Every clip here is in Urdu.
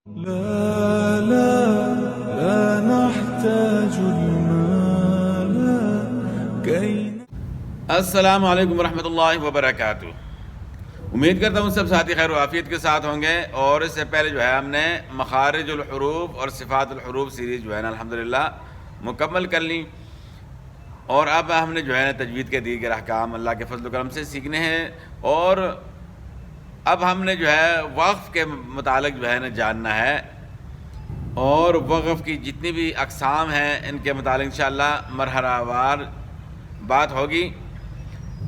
لا لا لا نحتاج المال كي السلام علیکم ورحمۃ اللہ وبرکاتہ۔ امید کرتا ہوں سب ساتھی خیر و عافیت کے ساتھ ہوں گے۔ اور اس سے پہلے جو ہے ہم نے مخارج الحروف اور صفات الحروف سیریز جو ہے نا الحمدللہ مکمل کر لی، اور اب ہم نے جو ہے نا تجوید کے دیگر احکام اللہ کے فضل و کرم سے سیکھنے ہیں، اور اب ہم نے جو ہے وقف کے متعلق جو ہے نا جاننا ہے، اور وقف کی جتنی بھی اقسام ہیں ان کے متعلق انشاءاللہ مرحلہ وار بات ہوگی۔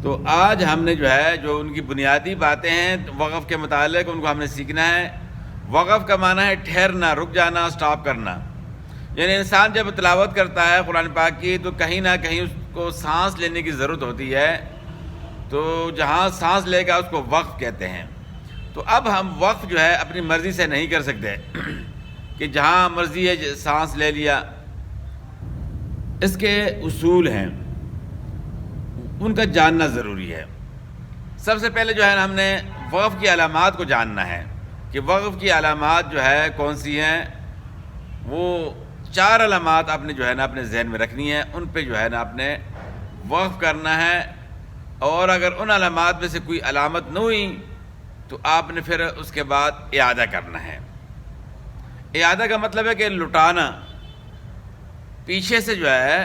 تو آج ہم نے جو ہے جو ان کی بنیادی باتیں ہیں وقف کے متعلق ان کو ہم نے سیکھنا ہے۔ وقف کا معنی ہے ٹھہرنا، رک جانا، سٹاپ کرنا۔ یعنی انسان جب تلاوت کرتا ہے قرآن پاک کی تو کہیں نہ کہیں اس کو سانس لینے کی ضرورت ہوتی ہے، تو جہاں سانس لے گا اس کو وقف کہتے ہیں۔ تو اب ہم وقف جو ہے اپنی مرضی سے نہیں کر سکتے کہ جہاں مرضی ہے سانس لے لیا۔ اس کے اصول ہیں، ان کا جاننا ضروری ہے۔ سب سے پہلے جو ہے ہم نے وقف کی علامات کو جاننا ہے کہ وقف کی علامات جو ہے کون سی ہیں۔ وہ 4 علامات آپ نے جو ہے نا اپنے ذہن میں رکھنی ہے، ان پہ جو ہے نا آپ نے وقف کرنا ہے۔ اور اگر ان علامات میں سے کوئی علامت نہ ہوئی تو آپ نے پھر اس کے بعد اعادہ کرنا ہے۔ اعادہ کا مطلب ہے کہ لٹانا، پیچھے سے جو ہے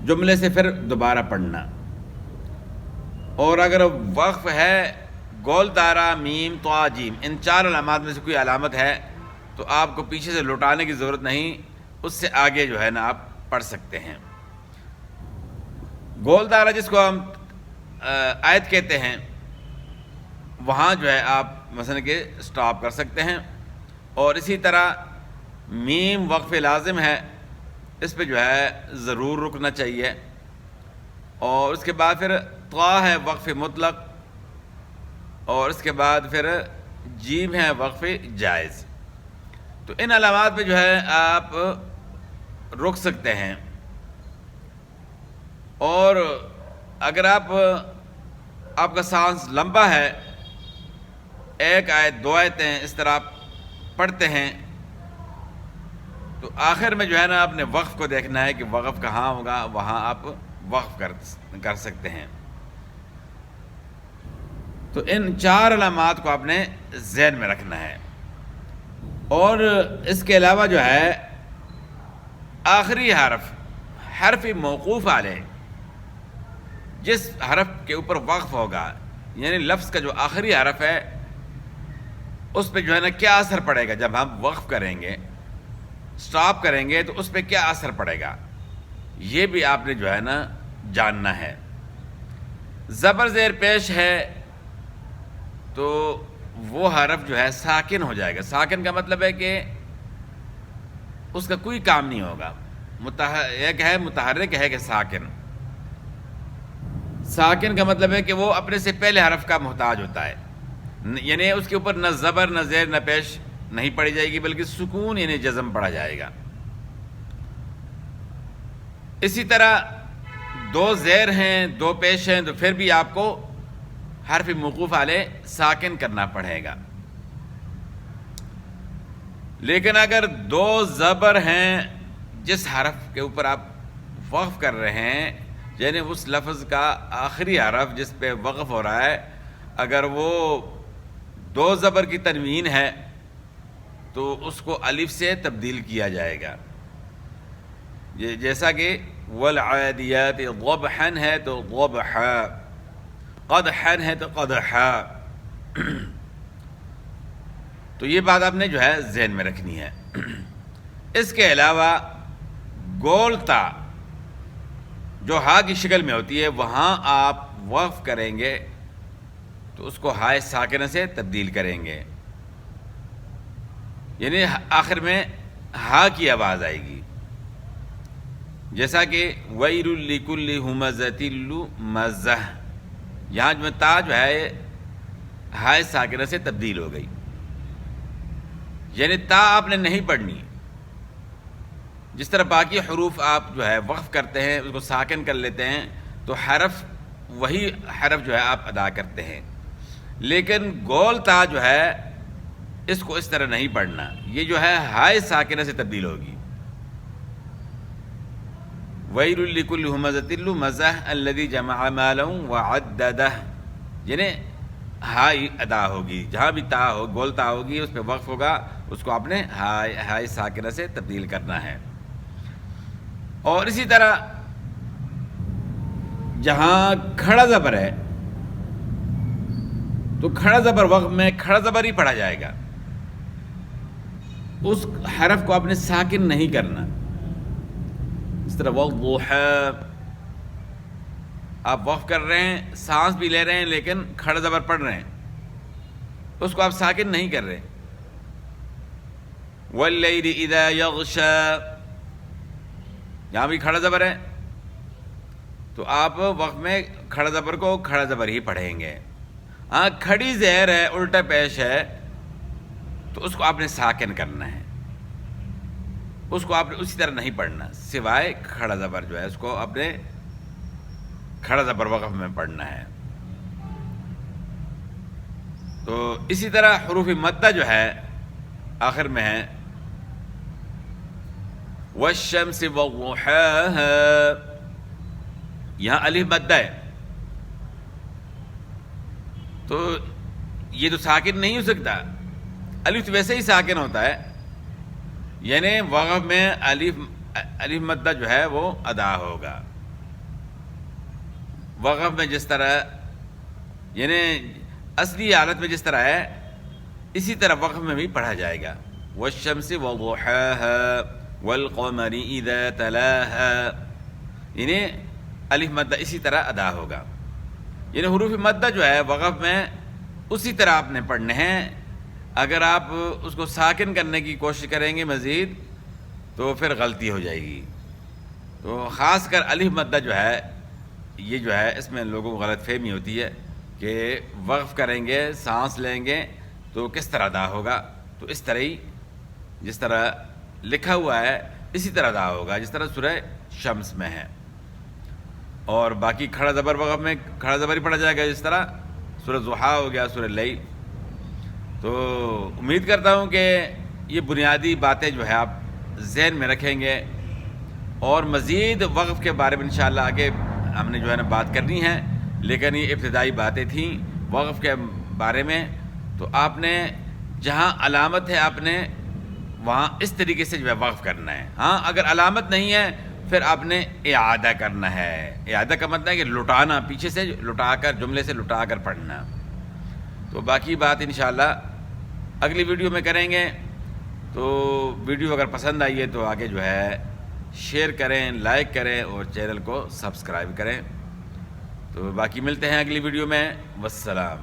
جملے سے پھر دوبارہ پڑھنا۔ اور اگر وقف ہے گول دارہ میم طا جیم، ان 4 علامات میں سے کوئی علامت ہے تو آپ کو پیچھے سے لٹانے کی ضرورت نہیں، اس سے آگے جو ہے نا آپ پڑھ سکتے ہیں۔ گول دارہ جس کو ہم آیت کہتے ہیں، وہاں جو ہے آپ مثلا کہ سٹاپ کر سکتے ہیں۔ اور اسی طرح میم وقف لازم ہے، اس پہ جو ہے ضرور رکنا چاہیے۔ اور اس کے بعد پھر طا ہے وقف مطلق، اور اس کے بعد پھر جیم ہے وقف جائز۔ تو ان علامات پہ جو ہے آپ رک سکتے ہیں۔ اور اگر آپ کا سانس لمبا ہے، 1 آیت 2 آیتیں اس طرح آپ پڑھتے ہیں، تو آخر میں جو ہے نا آپ نے وقف کو دیکھنا ہے کہ وقف کہاں ہوگا، وہاں آپ وقف کر سکتے ہیں۔ تو ان 4 علامات کو آپ نے ذہن میں رکھنا ہے۔ اور اس کے علاوہ جو ہے آخری حرف موقوف علیہ، جس حرف کے اوپر وقف ہوگا، یعنی لفظ کا جو آخری حرف ہے اس پہ جو ہے نا کیا اثر پڑے گا جب ہم وقف کریں گے، سٹاپ کریں گے تو اس پہ کیا اثر پڑے گا، یہ بھی آپ نے جو ہے نا جاننا ہے۔ زبر زیر پیش ہے تو وہ حرف جو ہے ساکن ہو جائے گا۔ ساکن کا مطلب ہے کہ اس کا کوئی کام نہیں ہوگا۔ ایک ہے متحرک ہے کہ ساکن۔ ساکن کا مطلب ہے کہ وہ اپنے سے پہلے حرف کا محتاج ہوتا ہے، یعنی اس کے اوپر نہ زبر نہ زیر نہ پیش نہیں پڑی جائے گی، بلکہ سکون یعنی جزم پڑا جائے گا۔ اسی طرح 2 زیر ہیں 2 پیش ہیں تو پھر بھی آپ کو حرف موقوف علیہ ساکن کرنا پڑے گا۔ لیکن اگر 2 زبر ہیں جس حرف کے اوپر آپ وقف کر رہے ہیں، یعنی اس لفظ کا آخری حرف جس پہ وقف ہو رہا ہے، اگر وہ 2 زبر کی تنوین ہے تو اس کو الف سے تبدیل کیا جائے گا۔ جیسا کہ والعادیات ضبحا ہے تو ضبحا، قدحا ہے تو قدحا۔ تو یہ بات آپ نے جو ہے ذہن میں رکھنی ہے۔ اس کے علاوہ گول تا جو ہا کی شکل میں ہوتی ہے، وہاں آپ وقف کریں گے تو اس کو ہائے ساکنہ سے تبدیل کریں گے، یعنی آخر میں ہا کی آواز آئے گی، جیسا کہ وَيْلٌ لِكُلِّ ہُمَزَةٍ لُمَزَةٍ، یہاں جو تا جو ہے ہائے ساکنہ سے تبدیل ہو گئی، یعنی تا آپ نے نہیں پڑھنی۔ جس طرح باقی حروف آپ جو ہے وقف کرتے ہیں اس کو ساکن کر لیتے ہیں تو وہی حرف جو ہے آپ ادا کرتے ہیں، لیکن گول تا جو ہے اس کو اس طرح نہیں پڑھنا، یہ جو ہے ہائے ساکنہ سے تبدیل ہوگی. وَيْلٌ لِكُلِّ هُمَزَةٍ لُمَزَةٍ الَّذِي جَمَعَ مَالًا وَعَدَّدَهُ، یعنی ہائی ادا ہوگی، جہاں بھی تا ہو گول تا ہوگی اس پہ وقف ہوگا، اس کو آپ نے ہائی ساکنہ سے تبدیل کرنا ہے. اور اسی طرح جہاں کھڑا زبر ہے تو کھڑا زبر وقف میں کھڑا زبر ہی پڑھا جائے گا، اس حرف کو آپ نے ساکن نہیں کرنا. اس طرح والضحى آپ وقف کر رہے ہیں، سانس بھی لے رہے ہیں لیکن کھڑا زبر پڑھ رہے ہیں، اس کو آپ ساکن نہیں کر رہے. واللیل اذا یغشى، یہاں بھی کھڑا زبر ہے تو آپ وقف میں کھڑا زبر کو کھڑا زبر ہی پڑھیں گے. ہاں کھڑی زہر ہے، الٹا پیش ہے، تو اس کو آپ نے ساکن کرنا ہے، اس کو آپ نے اسی طرح نہیں پڑھنا، سوائے کھڑا زبر جو ہے اس کو آپ نے کھڑا زبر وقف میں پڑھنا ہے. تو اسی طرح حروف مدہ جو ہے آخر میں ہے والشمس وضحاها، یہاں الف مدہ ہے تو یہ تو ساکن نہیں ہو سکتا، الف تو ویسے ہی ساکن ہوتا ہے، یعنی وقف میں الف مدہ جو ہے وہ ادا ہوگا. وقف میں جس طرح یعنی اصلی حالت میں جس طرح ہے اسی طرح وقف میں بھی پڑھا جائے گا. والشمس وضحاها والقمر اذا تلاها، یعنی الف مدہ اسی طرح ادا ہوگا. یعنی حروف مدہ جو ہے وقف میں اسی طرح آپ نے پڑھنے ہیں. اگر آپ اس کو ساکن کرنے کی کوشش کریں گے مزید تو پھر غلطی ہو جائے گی. تو خاص کر الف مدہ جو ہے یہ جو ہے اس میں لوگوں کو غلط فہمی ہوتی ہے کہ وقف کریں گے سانس لیں گے تو کس طرح ادا ہوگا، تو اس طرح ہی جس طرح لکھا ہوا ہے اسی طرح ادا ہوگا جس طرح سورہ شمس میں ہے. اور باقی کھڑا زبر وقف میں کھڑا زبر ہی پڑھا جائے گا، جس طرح سورہ ضحیٰ ہو گیا، سورہ لیل. تو امید کرتا ہوں کہ یہ بنیادی باتیں جو ہے آپ ذہن میں رکھیں گے، اور مزید وقف کے بارے میں انشاءاللہ آگے ہم نے جو ہے نا بات کرنی ہے، لیکن یہ ابتدائی باتیں تھیں وقف کے بارے میں. تو آپ نے جہاں علامت ہے آپ نے وہاں اس طریقے سے جو ہے وقف کرنا ہے. ہاں اگر علامت نہیں ہے پھر آپ نے اعادہ کرنا ہے. اعادہ کا مطلب ہے کہ لٹانا، پیچھے سے لٹا کر، جملے سے لٹا کر پڑھنا. تو باقی بات انشاءاللہ اگلی ویڈیو میں کریں گے. تو ویڈیو اگر پسند آئی ہے تو آگے جو ہے شیئر کریں، لائک کریں اور چینل کو سبسکرائب کریں. تو باقی ملتے ہیں اگلی ویڈیو میں. والسلام.